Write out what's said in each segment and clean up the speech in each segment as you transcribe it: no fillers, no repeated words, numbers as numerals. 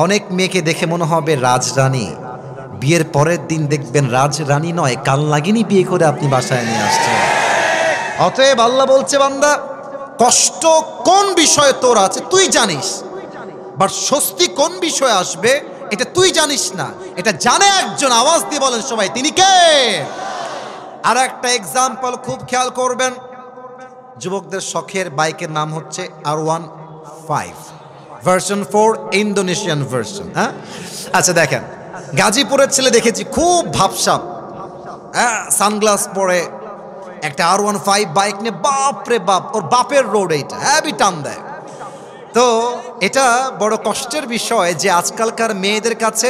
অনেক মেয়েকে দেখে মনে হবে রাজরানী, বিয়ের পরের দিন দেখবেন রাজরানী নয় কালনাগিনী বিয়ে করে আপনি বাসায় নিয়ে আসছেন। অতএব আল্লাহ বলছে, বান্দা কষ্ট কোন বিষয়ে তোর আছে তুই জানিস, বাট স্বস্তি কোন বিষয়ে আসবে এটা তুই জানিস না। এটা জানে একজন, আওয়াজ দিয়ে বলেন সবাই, তিনি কে? আর একটা এক্সাম্পল খুব খেয়াল করবেন, যুবকদের শখের বাইকের নাম হচ্ছে R15 ভার্সন 4 ইন্দোনেশিয়ান ভার্সন। হ্যাঁ, আচ্ছা দেখেন, গাজীপুরের ছেলে দেখেছি খুব ভাবসাব, হ্যাঁ, সানগ্লাস পরে একটা R15 বাইক নিয়ে, বাপ রে বাপ, ওর বাপের রোড এইটা হ্যাভি টান দেয়। তো এটা বড় কষ্টের বিষয় যে আজকালকার মেয়েদের কাছে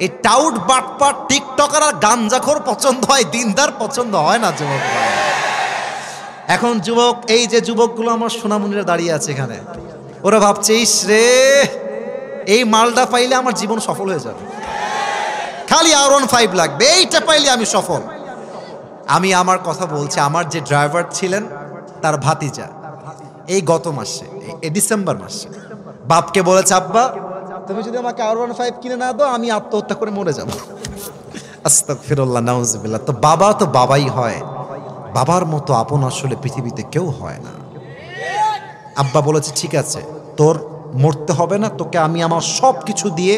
এই টাউট বাটপাট টিকটকার আর গাঞ্জাখোর পছন্দ হয়, দিনদার পছন্দ হয় না যুবক ভাই। এখন যুবক, এই যে যুবকগুলো আমার সোনামণিরা দাঁড়িয়ে আছে এখানে, ওরা ভাবছে ইস রে, এই মালটা পাইলে আমার জীবন সফল হয়ে যাবে, খালি R15 লাগবে, এইটা পাইলে আমি সফল। আমি আমার কথা বলছি, আমার যে ড্রাইভার ছিলেন তার ভাতিজা এই গত মাসে, এই ডিসেম্বর মাসে বাপকে বলেছে, আব্বা তুমি যদি আমাকে R15 কিনে না দাও আমি আত্মহত্যা করে মরে যাব। আস্তাগফিরুল্লাহ, নাউজুবিল্লাহ। তো বাবা তো বাবাই হয়, বাবার মতো আপন আসলে পৃথিবীতে কেউ হয় না। আব্বা বলেছে ঠিক আছে, তোর মরতে হবে না, তোকে আমি আমার সব কিছু দিয়ে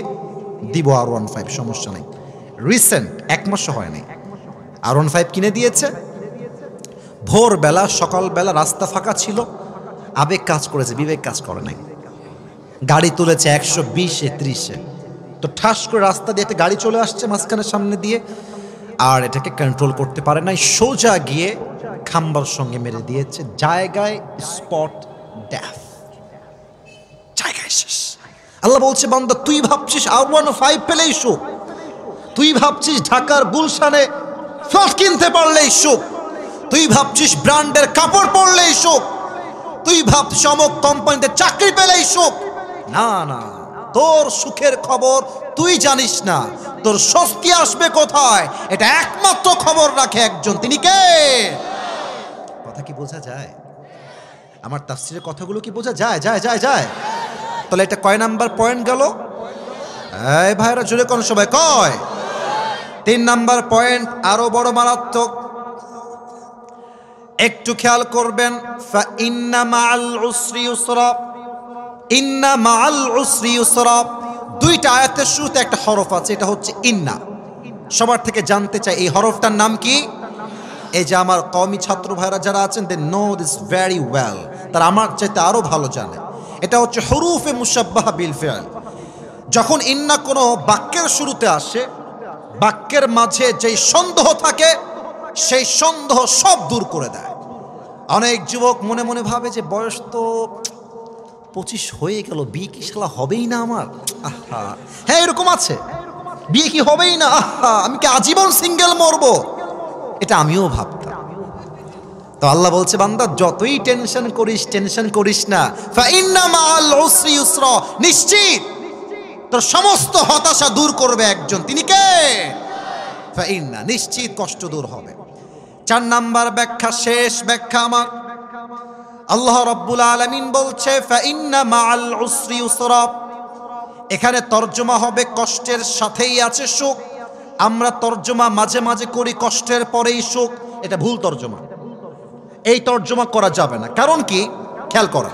দিব R15, সমস্যা নেই। রিসেন্ট 1 মাসও হয় নাই, R15 কিনে দিয়েছে। ভোরবেলা সকালবেলা রাস্তা ফাঁকা ছিল, আবেগ কাজ করেছে, বিবেক কাজ করে নাই। গাড়ি তুলেছে 120-এ 30-এ, তো ঠাস করে রাস্তা দিয়ে একটা গাড়ি চলে আসছে মাঝখানের সামনে দিয়ে, আর এটাকে কন্ট্রোল করতে পারে নাই, সোজা গিয়ে খাম্বার সঙ্গে মেরে দিয়েছে, জায়গায় স্পট ডেথ, জায়গায় শেষ। আল্লাহ বলছে, বান্দা তুই ভাবছিস R15 পেলেই সুখ, তুই ভাবছিস ঢাকার গুলশানে ফ্ল্যাট কিনতে পারলেই সুখ, তুই ভাবছিস ব্র্যান্ডের কাপড় পরলেই সুখ, তুই ভাবছিস অমুক কোম্পানিতে চাকরি পেলেই সুখ। না না, তোর সুখের খবর তুই জানিস না, তোর স্বস্তি আসবে কোথায় এটা একমাত্র খবর রাখে একজন, তিনি কে? কথা কি বোঝা যায়? আমার তাফসীরের কথাগুলো কি বোঝা যায়? যায় যায় যায়। তাহলে এটা কয় নাম্বার পয়েন্ট গেল? এই ভাইরা জুড়ে কোন সবাই কয়? 3 নাম্বার পয়েন্ট আরো বড় মারাত্মক, একটু খেয়াল করবেন। ফা ইন্না মাআল উসরি ইউসরা, ইন্না মাআল উসরি ইউসরা, দুইটা আয়াতের শুরুতে একটা হরফ আছে, এটা হচ্ছে ইন্না। সবার থেকে জানতে চাই এই হরফটার নাম কি? এই যে আমার কওমি ছাত্র ভাইরা যারা আছেন, they know this very well, তারা আমার চাইতে আরো ভালো জানে। এটা হচ্ছে হুরুফে মুশাব্বাহা বিল ফিআল। যখন ইন্না কোনো বাক্যের শুরুতে আসে, বাক্যের মাঝে যেই সন্দেহ থাকে সেই সন্দেহ সব দূর করে দেয়। অনেক যুবক মনে মনে ভাবে যে বয়স তো 25 হয়ে গেল, বিয়ে কি শালা হবেই না আমার, আহা। হ্যাঁ, এরকম আছে, বিয়ে কি হবেই না, আহা, আমি কি আজীবন সিঙ্গেল মরবো, এটা আমিও ভাবতাম। তো আল্লাহ বলছে, বান্দা যতই টেনশন করিস না, ফা ইন্না মাআল উসরি ইউসরা, নিশ্চিত তোর সমস্ত হতাশা দূর করবে একজন, তিনি কে? ফা ইন্না, নিশ্চিত কষ্ট দূর হবে। 4 নাম্বার ব্যাখ্যা, শেষ ব্যাখ্যা আমার, আল্লাহ রাব্বুল আলামিন বলছে ফা ইন্না মাআল উসরি ইউসরা, এখানে তরজমা হবে কষ্টের সাথেই আছে সুখ। আমরা তরজমা মাঝে মাঝে করি কষ্টের পরেই সুখ, এটা ভুল তরজমা, এই তরজমা করা যাবে না। কারণ কি, খেয়াল করা,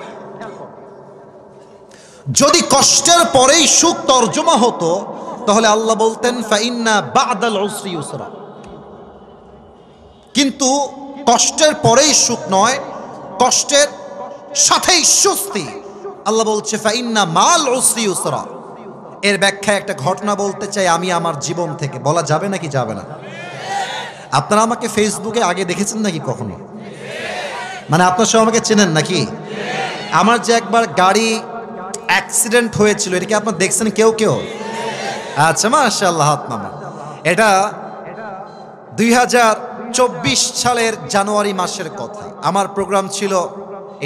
যদি কষ্টের পরেই সুখ তরজমা হতো তাহলে আল্লাহ বলতেন ফা ইন্না বা'দাল উসরি ইউসরা, কিন্তু কষ্টের পরেই সুখ নয়, কষ্টের সাথেই স্বস্তি। আল্লাহ বলছে ফা ইন্না মা'আল উসরি ইউসরা। এর ব্যাখ্যায় একটা ঘটনা বলতে চাই আমি আমার জীবন থেকে, বলা যাবে নাকি যাবে না? আপনারা আমাকে ফেসবুকে আগে দেখেছেন নাকি কখনো? মানে আপনার সব আমাকে চেনেন নাকি? আমার যে একবার গাড়ি অ্যাক্সিডেন্ট হয়েছিল, এটা কি আপনারা দেখছেন কেউ কেউ? আচ্ছা, মাশাআল্লাহ, হাত নামান। এটা 2024 সালের জানুয়ারি মাসের কথা। আমার প্রোগ্রাম ছিল,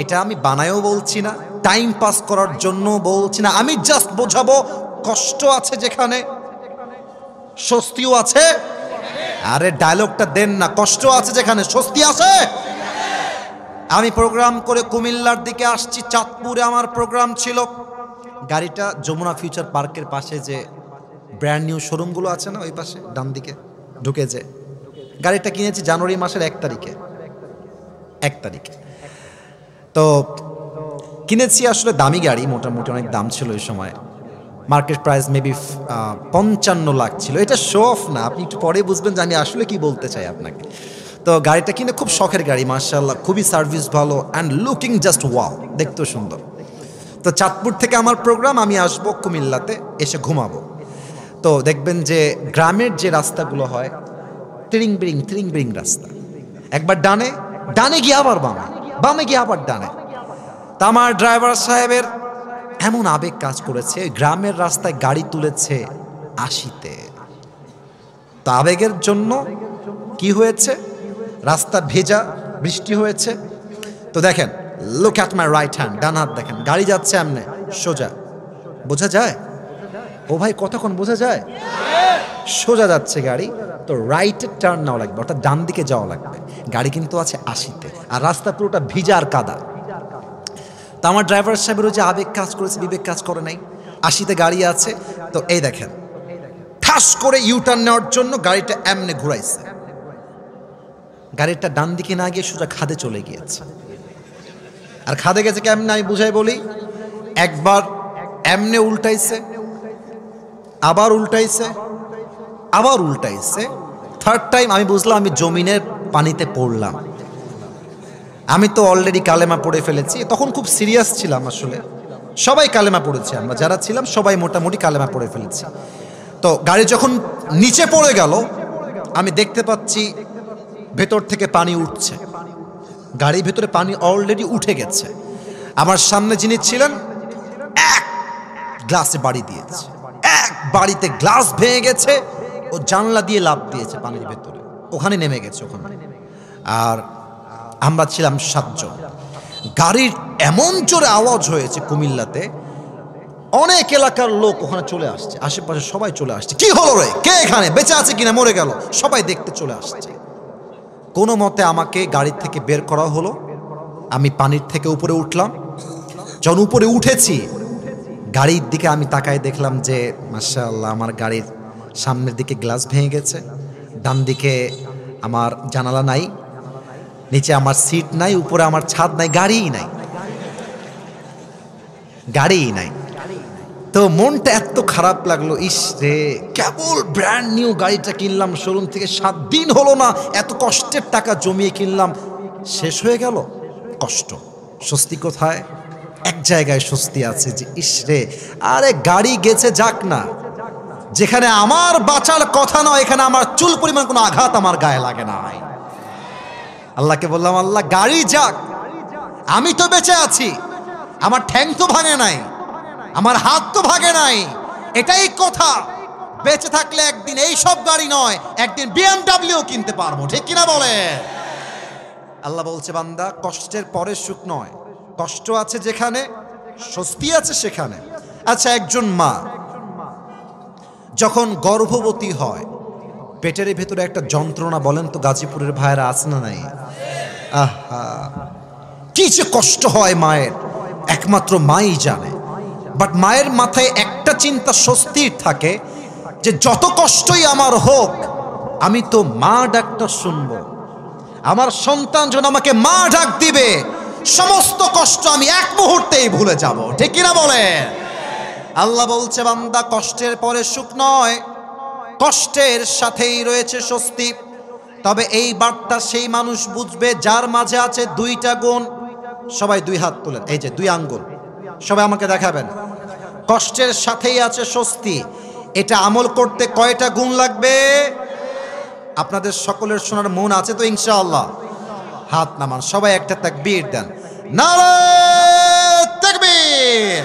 এটা আমি বানায়ও বলছি না, টাইম পাস করার জন্য বলছি না, আমি জাস্ট বোঝাবো কষ্ট আছে যেখানে স্বস্তিও আছে। আরে ডায়লগটা দেন না, কষ্ট আছে যেখানে স্বস্তি আছে। আমি প্রোগ্রাম করে কুমিল্লার দিকে আসছি, চাঁদপুরে আমার প্রোগ্রাম ছিল। গাড়িটা যমুনা ফিউচার পার্কের পাশে যে ব্র্যান্ড নিউ শোরুমগুলো আছে না, ওই পাশে ডান দিকে ঢুকে যে গাড়িটা কিনেছি জানুয়ারি মাসের 1 তারিখে। তো কিনেছি আসলে দামি গাড়ি, মোটামুটি অনেক দাম ছিল ওই সময়। মার্কেট প্রাইস মেবি 55 লাখ ছিল। এটা শো অফ না, আপনি একটু পরে বুঝবেন যে আমি আসলে কি বলতে চাই আপনাকে। তো গাড়িটা কিনে খুব শখের গাড়ি, মাশাআল্লাহ, খুবই সার্ভিস ভালো অ্যান্ড লুকিং জাস্ট ওয়াও, দেখতেও সুন্দর। তো চাঁদপুর থেকে আমার প্রোগ্রাম, আমি আসবো কুমিল্লাতে, এসে ঘুমাবো। তো দেখবেন যে গ্রামের যে রাস্তাগুলো হয় ট্রিং বিরিং রাস্তা, একবার ডানে গিয়ে আবার বামে গিয়ে আবার ডানে। তা আমার ড্রাইভার সাহেবের এমন আবেগ কাজ করেছে, গ্রামের রাস্তায় গাড়ি তুলেছে 80-তে। তো আবেগের জন্য কি হয়েছে, রাস্তা ভেজা, বৃষ্টি হয়েছে। তো দেখেন, look at my right hand, ডান হাত দেখেন, গাড়ি যাচ্ছে এমনে সোজা, বোঝা যায়? ও ভাই কতক্ষণ বোঝা যায়? সোজা যাচ্ছে গাড়ি। তো রাইটে টার্ন নেওয়া লাগবে, অর্থাৎ ডান দিকে যাওয়া লাগবে। গাড়ি কিন্তু আছে 80-তে, আর রাস্তা পুরোটা ভিজা আর কাদা। তো আমার ড্রাইভার সাহেবেরও যে আবেগ কাজ করেছে, বিবেক কাজ করে নাই। 80-তে গাড়ি আছে, তো এই দেখেন ঠাস করে ইউটার্ন নেওয়ার জন্য গাড়িটা এমনে ঘুরাইছে। গাড়িটা ডান দিকে না গিয়ে সোজা খাদে চলে গিয়েছে। আর খাদে গেছে কেমনে আমি বুঝাই বলি। একবার এমনে উল্টাইছে, আবার উল্টাইছে, থার্ড টাইম আমি বুঝলাম আমি জমিনের পানিতে পড়লাম। আমি তো অলরেডি কালেমা পড়ে ফেলেছি, তখন খুব সিরিয়াস ছিলাম। আসলে সবাই কালেমা পড়েছি, আমরা যারা ছিলাম সবাই মোটামুটি কালেমা পড়ে ফেলেছি। তো গাড়ি যখন নিচে পড়ে গেল, আমি দেখতে পাচ্ছি ভেতর থেকে পানি উঠছে। গাড়ির ভেতরে পানি অলরেডি উঠে গেছে। আমার সামনে যিনি ছিলেন এক গ্লাসে বাড়ি দিয়েছে, এক বাড়িতে গ্লাস ভেঙে গেছে। ও জানলা দিয়ে লাফ দিয়েছে পানির ভেতরে, ওখানে নেমে গেছে ওখানে। আর আমরা ছিলাম 7 জন। গাড়ির এমন জোরে আওয়াজ হয়েছে কুমিল্লাতে, অনেক এলাকার লোক ওখানে চলে আসছে, আশেপাশে সবাই চলে আসছে। কি হলো রে, কে এখানে, বেঁচে আছে কিনা, মরে গেল, সবাই দেখতে চলে আসছে। কোনো মতে আমাকে গাড়ির থেকে বের করা হলো। আমি পানির থেকে উপরে উঠলাম। যখন উপরে উঠেছি, গাড়ির দিকে আমি তাকায় দেখলাম যে মাশাআল্লাহ আমার গাড়ির সামনের দিকে গ্লাস ভেঙে গেছে, ডান দিকে আমার জানালা নাই, নিচে আমার সিট নাই, উপরে আমার ছাদ নাই, গাড়িই নাই। তো মনটা এত খারাপ লাগলো, ইস রে, কেবল ব্র্যান্ড নিউ গাড়িটা কিনলাম শোরুম থেকে, 7 দিন হলো না, এত কষ্টের টাকা জমিয়ে কিনলাম, শেষ হয়ে গেল। কষ্ট, স্বস্তি কোথায়? এক জায়গায় স্বস্তি আছে যে ইস রে, আরে গাড়ি গেছে যাক না, যেখানে আমার বাঁচার কথা নয়, এখানে আমার চুল পরিমাণ কোনো আঘাত আমার গায়ে লাগে না। আল্লাহকে বললাম, আল্লাহ গাড়ি যাক, আমি তো বেঁচে আছি, আমার ঠ্যাং তো ভাঙে নাই, আমার হাত তো ভাঙে নাই, এটাই কথা। বেঁচে থাকলে একদিন এই সব গাড়ি নয়, একদিন BMW কিনতে পারবো, ঠিক কিনা বলে? আল্লাহ বলছে, বান্দা কষ্টের পরে সুখ নয়, কষ্ট আছে যেখানে স্বস্তি আছে সেখানে। আচ্ছা, একজন মা যখন গর্ভবতী হয়, পেটের ভেতরে একটা যন্ত্রণা, বলেন তো গাজীপুরের ভাইয়েরা আছে না নাই? আহা, কি যে কষ্ট হয় মায়ের, একমাত্র মাই জানে। বাট মায়ের মাথায় একটা চিন্তা স্বস্তির থাকে যে যত কষ্টই আমার হোক, আমি তো মা ডাকটা শুনবো, আমার সন্তান যখন আমাকে মা ডাক দিবে, সমস্ত কষ্ট আমি এক মুহূর্তেই ভুলে যাব, ঠিক কিনা বলে? আল্লাহ বলছে, বান্দা কষ্টের পরে সুখ নয়, কষ্টের সাথেই রয়েছে স্বস্তি। তবে এই বার্তা সেই মানুষ বুঝবে যার মাঝে আছে 2টা গুণ। সবাই 2 হাত তোলেন, এই যে 2 আঙ্গুল, সবাই আমাকে দেখাবেন। কষ্টের সাথেই আছে স্বস্তি, এটা আমল করতে কয়টা গুণ লাগবে? আপনাদের সকলের শোনার মন আছে তো ইনশাআল্লাহ? হাত নামান, সবাই একটা তাকবীর দেন, নারে তাকবীর।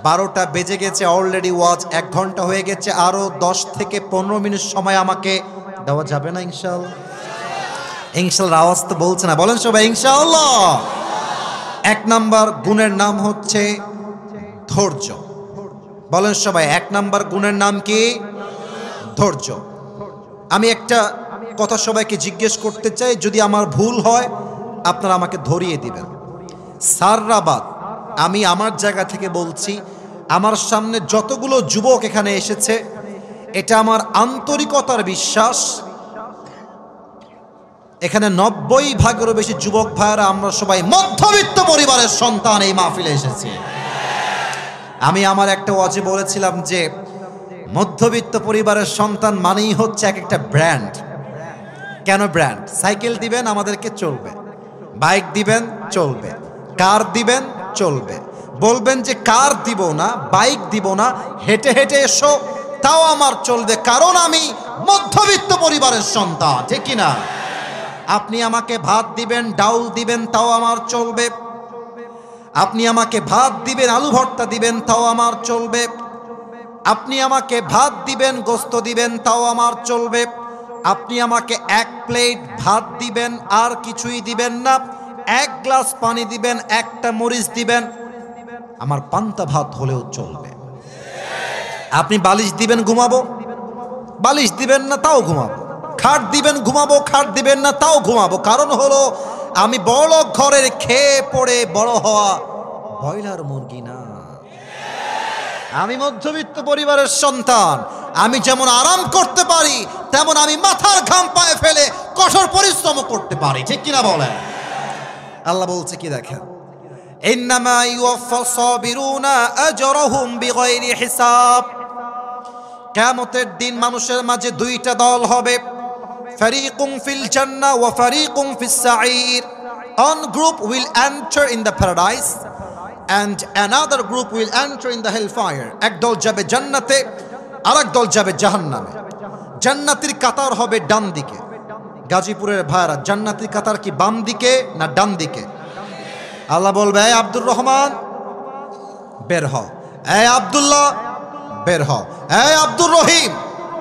12টা বেজে গেছে অলরেডি, ওয়াজ 1 ঘন্টা হয়ে গেছে, আরো 10 থেকে 15 মিনিট সময় আমাকে দেওয়া যাবে না ইনশাআল্লাহ? ইনশাআল্লাহ আওয়াজ তো বলছে না, বলেন সবাই ইনশাআল্লাহ। 1 নাম্বার গুণের নাম হচ্ছে ধৈর্য। বলেন সবাই, 1 নাম্বার গুণের নাম কি? ধৈর্য। আমি একটা কথা সবাইকে জিজ্ঞেস করতে চাই, যদি আমার ভুল হয় আপনারা আমাকে ধরিয়ে দিবেন। সাররাবাদ আমি আমার জায়গা থেকে বলছি, আমার সামনে যতগুলো যুবক এখানে এসেছে, এটা আমার আন্তরিকতার বিশ্বাস, এখানে 90% বেশি যুবক ভাইরা আমরা সবাই মধ্যবিত্ত পরিবারের সন্তান এই মাহফিলে এসেছি। আমি আমার একটা ওয়াজে বলেছিলাম যে মধ্যবিত্ত পরিবারের সন্তান মানেই হচ্ছে এক একটা ব্র্যান্ড। কেন ব্র্যান্ড? সাইকেল দিবেন আমাদেরকে চলবে, বাইক দিবেন চলবে, কার দিবেন চলবে, বলবেন যে কার দিব না, বাইক দিব না, হেঁটে হেঁটে এসো তাও আমার চলবে, কারণ আমি মধ্যবিত্ত পরিবারের সন্তান, ঠিক কিনা? আপনি আমাকে ভাত দিবেন, ডাউল দিবেন, তাও আমার চলবে। আপনি আমাকে ভাত দিবেন, আলু ভর্তা দিবেন, তাও আমার চলবে। আপনি আমাকে ভাত দিবেন, গোস্ত দিবেন, তাও আমার চলবে। আপনি আমাকে এক প্লেট ভাত দিবেন, আর কিছুই দিবেন না, এক গ্লাস পানি দিবেন, একটা মরিচ দিবেন, আমার পান্তা ভাত হলেও চলবে। আপনি বালিশ দিবেন, ঘুমাবো, বালিশ দিবেন না, তাও ঘুমাবো। খাট দিবেন, ঘুমাবো, খাট দিবেন না, তাও ঘুমাবো। কারণ হলো আমি বড় ঘরের খেয়ে পড়ে বড় হওয়া ব্রয়লার মুরগি না, আমি মধ্যবিত্ত পরিবারের সন্তান। আমি যেমন আরাম করতে পারি, তেমন আমি মাথার ঘাম পায়ে ফেলে কঠোর পরিশ্রম করতে পারি, ঠিক কিনা বলেন? আল্লাহ বলছে কি দেখেন, ইন্নামা ইউওয়াফাস সাবিরুনা আজরাহুম বিগাইরি হিসাব। কিয়ামতের দিন মানুষের মাঝে দুইটা দল হবে, ফারিকুম ফিল জান্নাহ ওয়া ফারিকুম ফিস সাঈর। One group will enter in the paradise and another group will enter in the hellfire. এক দল যাবে জান্নাতে, আরেক দল যাবে জাহান্নামে। জান্নাতের কাতার হবে ডান দিকে। গাজীপুরের ভাইরা, জান্নাতের কাতার কি বাম দিকে না ডান দিকে? আল্লাহ বলবে, এই আব্দুর রহমান বের হও, এই আব্দুল্লাহ বের হও, এই আব্দুর রহিম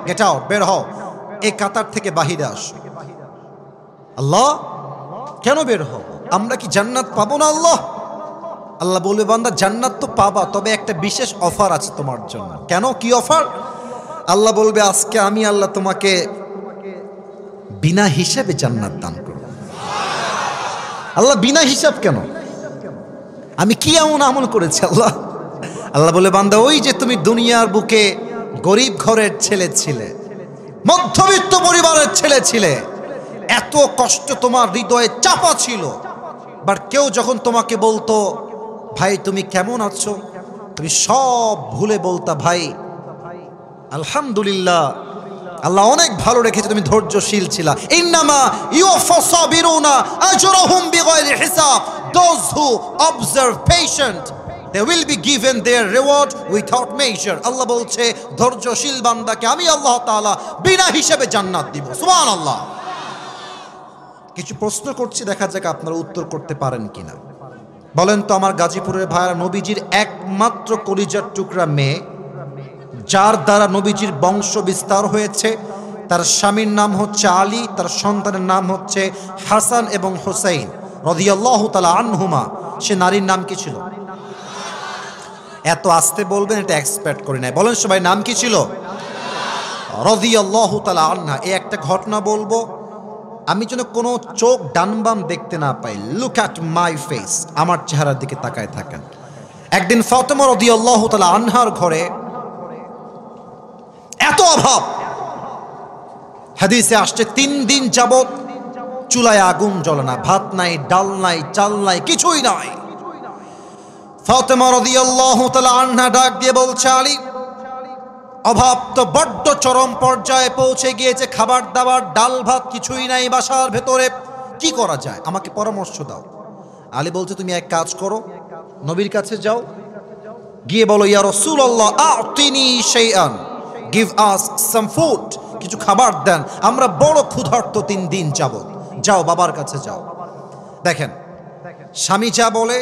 গেট আউট, বের হও, এই কাতার থেকে বাহিরে আসো। আল্লাহ কেন বের হও? আমরা কি জান্নাত পাবো না? আল্লাহ আল্লাহ বলবে, বান্দা জান্নাত তো পাবা, তবে একটা বিশেষ অফার আছে তোমার জন্য। কেন, কি অফার? আল্লাহ বলবে, আজকে আমি আল্লাহ তোমাকে বিনা হিসাবে জান্নাত দান করব। আল্লাহ বিনা হিসাব কেন? আমি কি এমন আমল করেছি আল্লাহ? আল্লাহ বলে, বান্দা ওই যে তুমি দুনিয়ার বুকে গরিব ঘরের ছেলে ছিলে, মধ্যবিত্ত পরিবারের ছেলে ছিলে, এত কষ্ট তোমার হৃদয়ে চাপা ছিল, বাট কেউ যখন তোমাকে বলতো ভাই তুমি কেমন আছো, তুমি সব ভুলে বলতা ভাই আলহামদুলিল্লাহ, আল্লাহ অনেক ভালো রেখেছে, তুমি ধৈর্যশীল ছিলা। ইন্নামা ইউওয়াফাস সাবিরুনা আজরাহুম বিগাইরি হিসাব। Those who observe patient, they will be given their reward without measure. আল্লাহ বলছে ধৈর্যশীল বান্দাকে আমি আল্লাহ তাআলা বিনা হিসাবে জান্নাত দিব। সুবহানাল্লাহ। কিছু প্রশ্ন করছি, দেখা যাক আপনারা উত্তর করতে পারেন কিনা। বলেন তো আমার গাজীপুরের ভাইরা, নবীজির একমাত্র কলিজার টুকরা মেয়ে, যার দ্বারা নবীজির বংশ বিস্তার হয়েছে, তার স্বামীর নাম হচ্ছে আলী, তার সন্তানের নাম হচ্ছে হাসান এবং হুসাইন রাদিয়াল্লাহু তাআলা আনহুমা। সে নারীর নাম কি ছিল? এত আস্তে বলবেন, এটা এক্সপেক্ট করি নাই। বলেন সবাই, নাম কি ছিল? রাদিয়াল্লাহু তাআলা আনহা। এই একটা ঘটনা বলবো, আমি যেন কোনো চোখ ডান বাম দেখতে না পাই। লুক অ্যাট মাই ফেস, আমার চেহারার দিকে তাকায় থাকেন। একদিন ফাতেমা রাদিয়াল্লাহু তাআলা আনহার ঘরে এত অভাব, হাদিসে আসছে 3 দিন যাবত চুলায় আগুন জ্বলে না, ভাত নাই, ডাল নাই, চাল নাই, কিছুই নাই। ফাতেমা রাদিয়াল্লাহু তাআলা আনহা ডাক দিয়ে বলছে, আলী, অভাব তো বড্ড চরম পর্যায়ে পৌঁছে গিয়েছে, খাবার দাবার ডাল ভাত কিছুই নাই বাসার ভেতরে, কি করা যায়, আমাকে পরামর্শ দাও। আলী বলছে, তুমি এক কাজ করো, নবীর কাছে যাও, গিয়ে বলো, ইয়া রাসূলুল্লাহ আ'তিনি শাইআন, গিভ আস সাম ফুড, কিছু খাবার দেন, আমরা বড় ক্ষুধার্ত 3 দিন যাবত। যাও, বাবার কাছে যাও। দেখেন, স্বামী যা বলে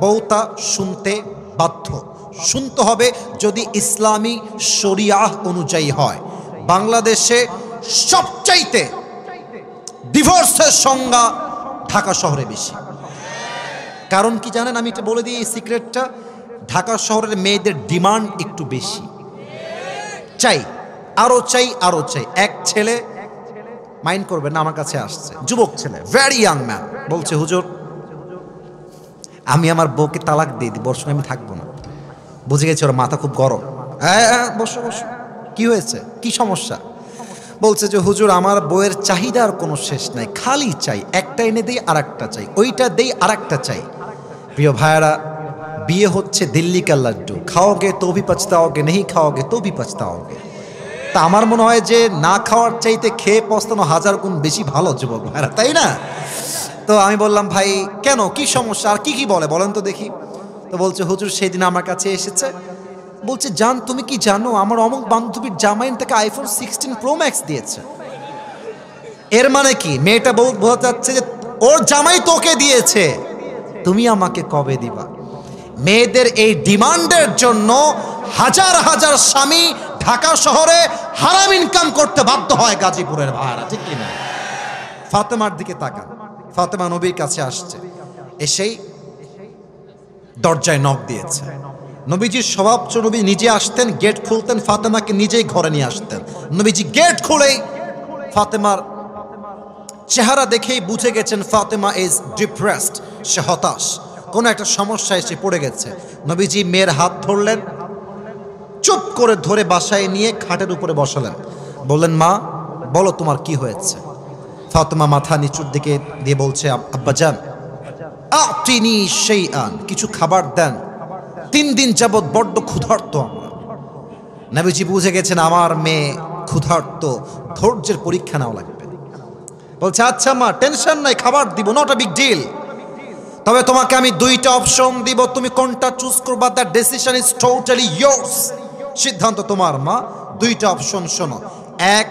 বউ তা শুনতে বাধ্য। শুনতে হবে যদি ইসলামী শরিয়াহ অনুযায়ী হয়। বাংলাদেশে সবচাইতে ডিভোর্সের সংখ্যা ঢাকা শহরে বেশি। কারণ কি জানেন? আমি এটা বলে দিই এই সিক্রেটটা, ঢাকা শহরের মেয়েদের ডিমান্ড একটু বেশি, চাই, আরো চাই, আরো চাই। এক ছেলে, মাইন্ড করবেন না, আমার কাছে আসছে, যুবক ছেলে, ভেরি ইয়াং ম্যান, বলছে, হুজুর আমি আমার বউকে তালাক দিয়ে দিই, ওর সঙ্গে আমি থাকবো না। বুঝে গেছি ওর মাথা খুব গরম। বসো বসো, কি হয়েছে, কি সমস্যা? বলছে যে হুজুর আমার বউয়ের চাহিদার কোনো শেষ নাই, খালি চাই, একটা এনে দেই আর একটা চাই, ওইটা দেই আর একটা চাই। প্রিয় ভাইয়ারা, বিয়ে হচ্ছে দিল্লি কা লাড্ডু, খাওগে তো ভি পছতাওগে, নেই খাওগে তো ভি পছতাওগে। তা আমার মনে হয় যে না খাওয়ার চাইতে খেয়ে পস্তানো 1000 গুণ বেশি ভালো যুবক ভাইরা, তাই না? তো আমি বললাম ভাই কেন, কি সমস্যা, আর কি কি বলে বলেন তো দেখি। তো বলছে হুজুর সেদিন আমার কাছে এসেছে, বলছে জান তুমি কি জানো আমার অমুক বান্ধবীর জামাই তাকে আইফোন 16 প্রো ম্যাক্স দিয়েছে। এর মানে কি, মেয়েটা বোঝা যাচ্ছে যে ওর জামাই তোকে দিয়েছে, তুমি আমাকে কবে দিবা? মেয়েদের এই ডিমান্ডের জন্য হাজার হাজার স্বামী ঢাকা শহরে হারাম ইনকাম করতে বাধ্য হয় গাজীপুরের ভাড়া, ঠিক কিনা? ফাতেমার দিকে তাকান, ফাতেমা নবীর কাছে আসছে, এসেই দরজায় নক দিয়েছে। নবীজির স্বভাব, নবী নিজে আসতেন, গেট খুলতেন, ফাতেমাকে নিজেই ঘরে নিয়ে আসতেন। নবীজি গেট খুলেই ফাতেমার চেহারা দেখেই বুঝে গেছেন ফাতেমা ইজ ডিপ্রেসড, সে হতাশ, কোনো একটা সমস্যায় এসে পড়ে গেছে। নবীজি মেয়ের হাত ধরলেন, চুপ করে ধরে বাসায় নিয়ে খাটের উপরে বসালেন, বললেন মা বলো তোমার কি হয়েছে? ফাতেমা মাথা নিচুর দিকে দিয়ে বলছে আব্বাজান আতিনি শাইআন, কিছু খাবার দেন, 3 দিন যাবৎ বড্ড ক্ষুধার্ত আমরা। নবীজি বুঝে গেছেন আমার মেয়ে ক্ষুধার্ত, ধৈর্যের পরীক্ষা নেওয়া লাগবে। বলছে আচ্ছা মা টেনশন নাই, খাবার দিব, নট আ বিগ ডিল, তবে তোমাকে আমি 2টা অপশন দিব, তুমি কোনটা চুজ করবা, the decision is totally yours, সিদ্ধান্ত তোমার মা। 2টা অপশন শোনো, 1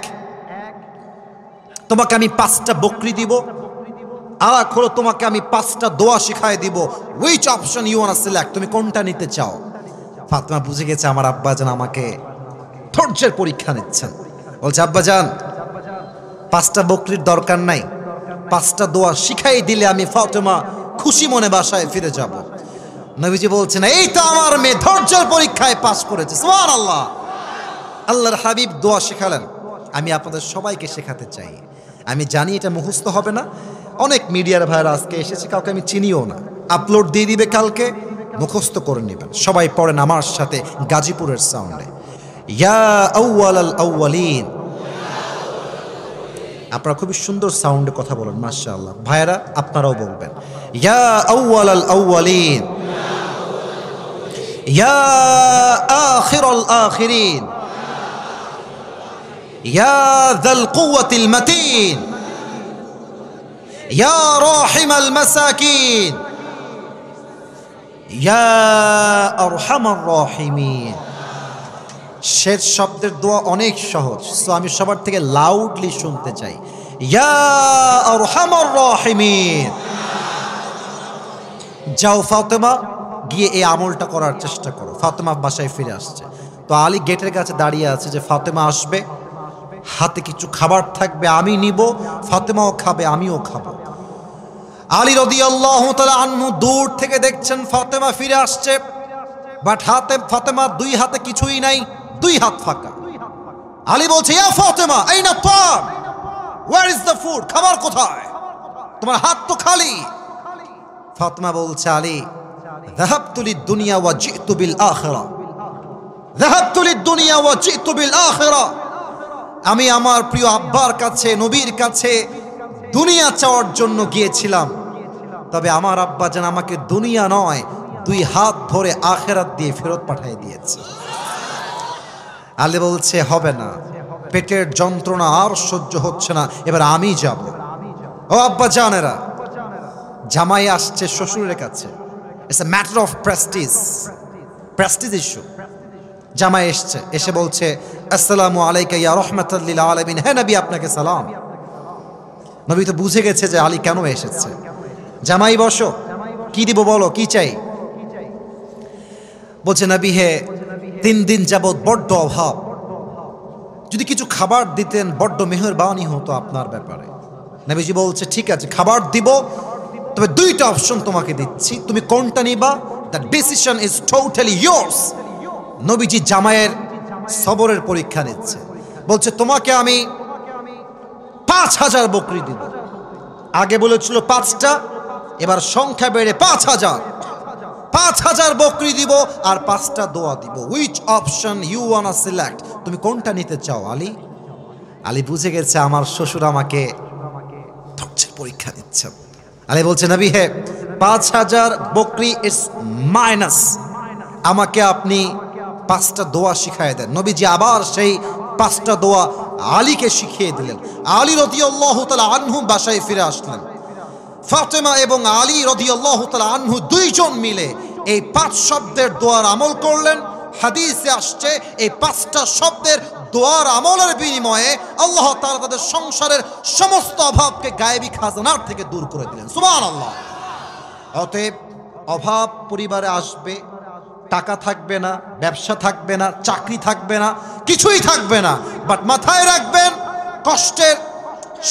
তোমাকে আমি 5টা বকরি দিব, আর এক হলো তোমাকে আমি 5টা দোয়া শিখাই দিব, which option you want to select, তুমি কোনটা নিতে চাও? ফাতেমা বুঝে গেছে আমার আব্বাজান আমাকে ধৈর্যের পরীক্ষা নিচ্ছেন। বলছে আব্বাজান 5টা বকরির দরকার নাই, 5টা দোয়া শিখাই দিলে আমি ফাতেমা খুশি মনে বাসায় ফিরে যাব। নবীজি বলছেন এই তো আমার মেয়ে ধৈর্যের পরীক্ষায় পাস করেছে, সুবহানাল্লাহ। আল্লাহর হাবিব দোয়া শেখালেন, আমি আপনাদের সবাইকে শেখাতে চাই। আমি জানি এটা মুখস্থ হবে না, অনেক মিডিয়ার ভাইরা আজকে এসেছে, কাউকে আমি চিনিও না, আপলোড দিয়ে দিবে কালকে, মুখস্থ করে নেবেন। সবাই পড়েন আমার সাথে গাজীপুরের সাউন্ডে, ইয়া আউয়ালাল আউয়ালিন। আপনারা খুবই সুন্দর সাউন্ডে কথা বলেন, মাশাআল্লাহ। ভাইরা আপনারাও বলবেন ইয়া আউয়ালাল আউয়ালিন, ইয়া আখিরাল আখিরিন, ইয়া যাল কুওয়াতিল মাতিন, ইয়া রাহিমাল মাসাকিন, ইয়া আরহামার রাহিমিন। শেষ শব্দের দোয়া অনেক সহজ, সো আমি সবার থেকে লাউডলি শুনতে চাই, ইয়া আরহামার রাহিমিন। যাও ফাতেমা গিয়ে এই আমলটা করার চেষ্টা করো। ফাতেমা বাসায় ফিরে আসছে, তো আলী গেটের কাছে দাঁড়িয়ে আছে যে ফাতেমা আসবে, হাতে কিছু খাবার থাকবে, আমি নিব, ফাতেমাও খাবে, আমিও খাবো। আলী রাদিয়াল্লাহু তাআলা আনহু দূর থেকে দেখছেন ফাতেমা ফিরে আসছে, বাট হাতে ফাতেমা 2 হাতে কিছুই নাই, 2 হাত ফাঁকা। আলী বলছে ইয়া ফাতেমা আইনা তাম, ওয়্যার ইজ দ্য ফুড, খাবার কোথায়, তোমার হাত তো খালি। ফাতেমা বলছে আলী যাহাবতু লিদ দুনিয়া ওয়া জিতু বিল আখিরা, যাহাবতু লিদ দুনিয়া ওয়া জিতু বিল আখিরা। আমি আমার প্রিয় আব্বার কাছে, নবীর কাছে দুনিয়া চাওয়ার জন্য গিয়েছিলাম, তবে আমার আব্বা যেন আমাকে দুনিয়া নয় 2 হাত ধরে আখিরাত দিয়ে ফেরত পাঠিয়ে দিয়েছে। আলী বলছে হবে না, পেটের যন্ত্রণা আর সহ্য হচ্ছে না, এবার আমি যাব। ও আব্বা জানেরা, জামাই আসছে শ্বশুরের কাছে, it's a matter of Prestige issue. জামাই এসছে, এসে বলছে আসসালামু আলাইকা ইয়া রাহমাতাল লিল আলামিন, হে নবী আপনাকে সালাম। নবী তো বুঝে গেছে যে আলী কেন এসেছে। জামাই বসো, কি দিব বলো, কি চাই? বলছে নবী হে 3 দিন যাবৎ বড্ড অভাব, যদি কিছু খাবার দিতেন বড্ড মেহেরবানি হতো আপনার ব্যাপারে। নবীজি বলছে ঠিক আছে খাবার দিব, তবে 2টা অপশন তোমাকে দিচ্ছি, তুমি কোনটা নিবা, the decision is totally yours. নবীজি জামাইয়ের সবরের পরীক্ষা নিচ্ছে, বলছে তোমাকে আমি 5000 বকরি দিব। আগে বলেছিল 5টা, এবার সংখ্যা বেড়ে 5000। 5000 বকরি দিব আর 5টা দোয়া দিব। Which option you wanna select? তুমি কোনটা নিতে চাও আলী? আলী বুঝে গেছে আমার শ্বশুর আমাকে ধৈর্যের পরীক্ষা দিচ্ছেন। আলী বলছে, নবী হে, 5000 বকরি ইটস মাইনাস, আমাকে আপনি 5টা দোয়া শিখায় দেন। নবীজি আবার সেই 5টা দোয়া আলীকে শিখিয়ে দিলেন। আলী রাদিয়াল্লাহু তাআলা আনহু বাসায় ফিরে আসলেন। ফাতেমা এবং আলী রাদিয়াল্লাহু তাআলা আনহু দুইজন মিলে এই 5 শব্দের দোয়ার আমল করলেন। হাদিসে আসছে এই 5টা শব্দের দোয়ার আমলের বিনিময়ে আল্লাহ তাআলা তাদের সংসারের সমস্ত অভাবকে গায়েবী খাজানার থেকে দূর করে দিলেন। সুবহানাল্লাহ। অতএব অভাব পরিবারে আসবে, টাকা থাকবে না, ব্যবসা থাকবে না, চাকরি থাকবে না, কিছুই থাকবে না, বাট মাথায় রাখবেন কষ্টের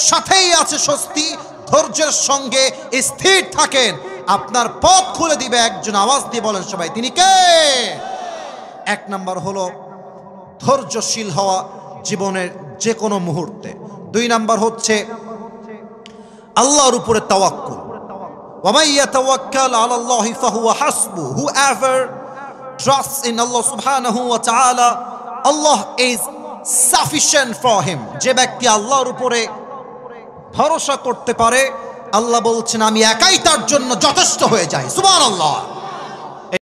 সাথেই আছে স্বস্তি। ধৈর্যের সঙ্গে স্থির থাকেন, আপনার পথ খুলে দিবে একজন। আওয়াজ দিয়ে বলেন সবাই, তিনি কে? 1 নাম্বার হলো ধৈর্যশীল হওয়া জীবনের যে কোনো মুহূর্তে। 2 নাম্বার হচ্ছে আল্লাহর উপরে তাওয়াক্কুল। ওয়া মান ইয়াতাওয়াক্কাল আলাল্লাহি ফাহুয়া হাসবু। Whoever trusts in Allah subhanahu wa ta'ala, Allah is sufficient for him. যে ব্যক্তি আল্লাহর উপরে ভরসা করতে পারে, আল্লাহ বলছেন আমি একাই তার জন্য যথেষ্ট হয়ে যাই। সুবহানাল্লাহ।